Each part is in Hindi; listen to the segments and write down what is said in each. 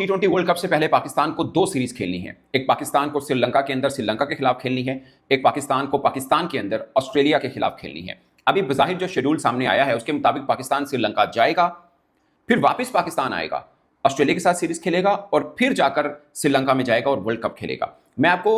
T20 वर्ल्ड कप से पहले पाकिस्तान को 2 सीरीज खेलनी है। एक पाकिस्तान को श्रीलंका के अंदर श्रीलंका के खिलाफ खेलनी है, एक पाकिस्तान को पाकिस्तान के अंदर ऑस्ट्रेलिया के खिलाफ खेलनी है। अभी बज़ाहिर जो शेड्यूल सामने आया है उसके मुताबिक पाकिस्तान श्रीलंका जाएगा, फिर वापस पाकिस्तान आएगा, ऑस्ट्रेलिया के साथ सीरीज खेलेगा और फिर जाकर श्रीलंका में जाएगा और वर्ल्ड कप खेलेगा। मैं आपको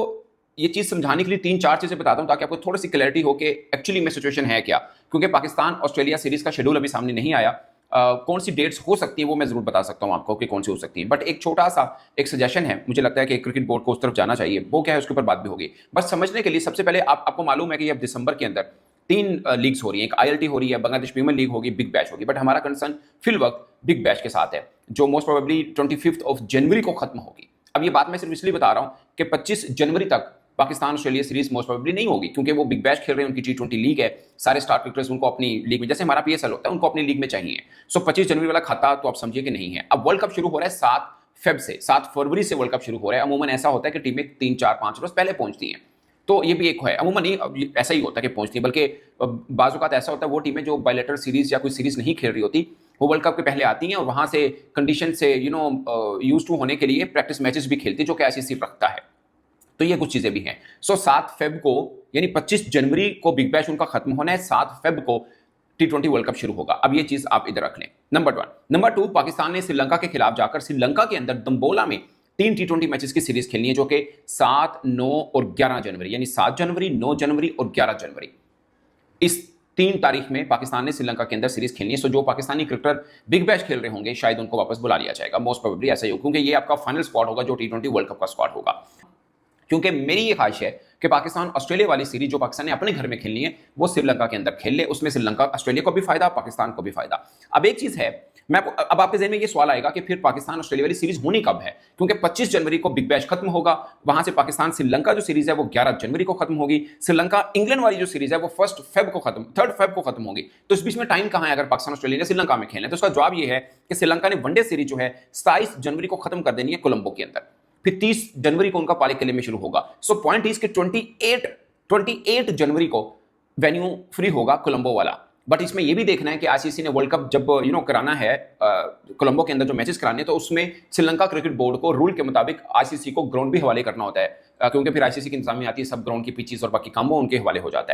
ये चीज समझाने के लिए 3-4 चीजें बताता हूं ताकि आपको थोड़ी सी क्लैरिटी हो कि एक्चुअली में सिचुएशन है क्या, क्योंकि पाकिस्तान ऑस्ट्रेलिया सीरीज का शेड्यूल अभी सामने नहीं आया। कौन सी डेट्स हो सकती है वो मैं जरूर बता सकता हूं आपको कि कौन सी हो सकती है, बट एक छोटा सा एक सजेशन है, मुझे लगता है कि क्रिकेट बोर्ड को उस तरफ जाना चाहिए। वो क्या है उसके ऊपर बात भी होगी। बस समझने के लिए सबसे पहले आपको मालूम है कि अब दिसंबर के अंदर 3 लीग्स हो रही हैं। एक ILT हो रही है, बांग्लादेश प्रीमियर लीग होगी, बिग बैश होगी, बट हमारा कंसर्न फिल वक्त बिग बैश के साथ है जो मोस्ट प्रोबेबली 25 जनवरी को खत्म होगी। अब ये बात मैं सिर्फ इसलिए बता रहा हूं कि 25 जनवरी तक Pakistan Australia series most probably नहीं होगी, क्योंकि वो बिग बैश खेल रहे हैं, उनकी T20 लीग है, सारे स्टार क्रिकेटर्स उनको अपनी लीग में, जैसे हमारा PSL होता है, उनको अपनी लीग में चाहिए। सो 25 जनवरी वाला खाता तो आप समझिए कि नहीं है। अब वर्ल्ड कप शुरू हो रहा है 7 फरवरी से वर्ल्ड कप शुरू हो रहा है। अमूमन ऐसा होता है कि टीमें 3, 4, 5 रोज पहले पहुंचती हैं, तो ये भी एक है। अमूमन नहीं ऐसा ही होता है कि पहुंचती है, बल्कि बाज़ औक़ात ऐसा होता है वो टीमें जो बायलैटरल सीरीज या कोई सीरीज नहीं खेल रही होती वो वर्ल्ड कप के पहले आती हैं और वहां से कंडीशन से यूज टू होने के लिए प्रैक्टिस मैचेस भी खेलती है जो कि ICC रखता है। तो ये कुछ चीजें भी हैं। 7 फेब को यानी 25 जनवरी को बिग बैश उनका खत्म होना है, 7 फेब को T20 वर्ल्ड कप शुरू होगा। अब ये चीज आप इधर रख लें, नंबर 1। नंबर 2, पाकिस्तान ने श्रीलंका के खिलाफ जाकर श्रीलंका के अंदर दम्बोला में 3 T20 मैचेस की सीरीज खेलनी है जो कि 7, 9 और 11 जनवरी, यानी 7 जनवरी, 9 जनवरी और 11 जनवरी, इस 3 तारीख में पाकिस्तान ने श्रीलंका के अंदर सीरीज खेलनी है। सो जो पाकिस्तानी क्रिकेटर बिग बैश खेल रहे होंगे शायद उनको वापस बुला लिया जाएगा, मोस्ट प्रोबेबली ऐसा ही हो, क्योंकि ये आपका फाइनल स्क्वाड होगा जो T20 वर्ल्ड कप का स्क्वाड होगा। क्योंकि मेरी ये ख्वाहिश है कि पाकिस्तान ऑस्ट्रेलिया वाली सीरीज जो पाकिस्तान ने अपने घर में खेलनी है वो श्रीलंका के अंदर खेल ले, उसमें श्रीलंका ऑस्ट्रेलिया को भी फायदा, पाकिस्तान को भी फायदा। अब एक चीज है, अब आपके ज़हन में ये सवाल आएगा कि फिर पाकिस्तान ऑस्ट्रेलिया वाली सीरीज होनी कब है, क्योंकि 25 जनवरी को बिग बैश खत्म होगा, वहां से पाकिस्तान श्रीलंका जो सीरीज है वो 11 जनवरी को खत्म होगी, श्रीलंका इंग्लैंड वाली जो सीरीज है वो 3 फेब को खत्म होगी। तो इस बीच में टाइम कहां है अगर पाकिस्तान ऑस्ट्रेलिया ने श्रीलंका में खेलना है? तो उसका जवाब ये है कि श्रीलंका ने वनडे सीरीज जो है 27 जनवरी को खत्म कर देनी है कोलंबो के अंदर, फिर 30 जनवरी को उनका पाले किले में शुरू होगा। सो पॉइंट इज के 28 जनवरी को वेन्यू फ्री होगा कोलंबो वाला। बट इसमें यह भी देखना है कि ICC ने वर्ल्ड कप जब कराना है कोलंबो के अंदर जो मैचेस कराने, तो उसमें श्रीलंका क्रिकेट बोर्ड को रूल के मुताबिक ICC को ग्राउंड भी हवाले करना होता है, क्योंकि फिर ICC की इंतजामिया आती है, सब ग्राउंड की पिचेस और बाकी काम वो उनके हवाले हो जाता है।